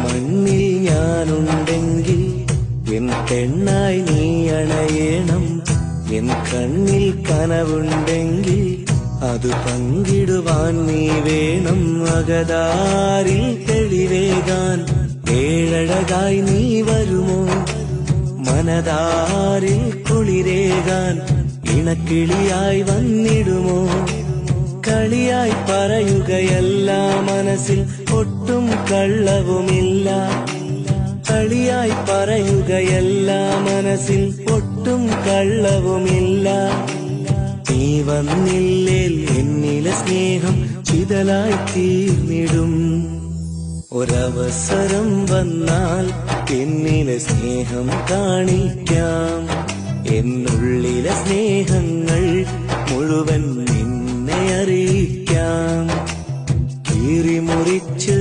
മണ്ണിൽ ഞാനുണ്ടെങ്കിൽ എൻ പെണ്ണായി നീ അണയണം. എൻ കണ്ണിൽ കനവുണ്ടെങ്കിൽ അത് പങ്കിടുവാൻ നീ വേണം. അകതാരിൽ തെളിവേകാൻ ഏഴഴകായി നീ വരുമോ? മനതാരിൽ കുളിരേകാൻ ഇണക്കിളിയായി വന്നിടുമോ? കളിയായി പറയുകയല്ല, മനസ്സിൽ ഒട്ടും കള്ളവുമില്ല. കളിയായി പറയുകയല്ല, മനസ്സിൽ ഒട്ടും കള്ളവുമില്ല. നീ വന്നില്ലേൽ എന്നിലെ സ്നേഹം ചിതലായി തീർന്നിടും. ഒരവസരം വന്നാൽ എന്നിലെ സ്നേഹം കാണിക്കാം. എന്നുള്ളിലെ സ്നേഹങ്ങൾ മുഴുവൻ നിന്നെ അറിയിക്കാം. കീറിമുറിച്ച്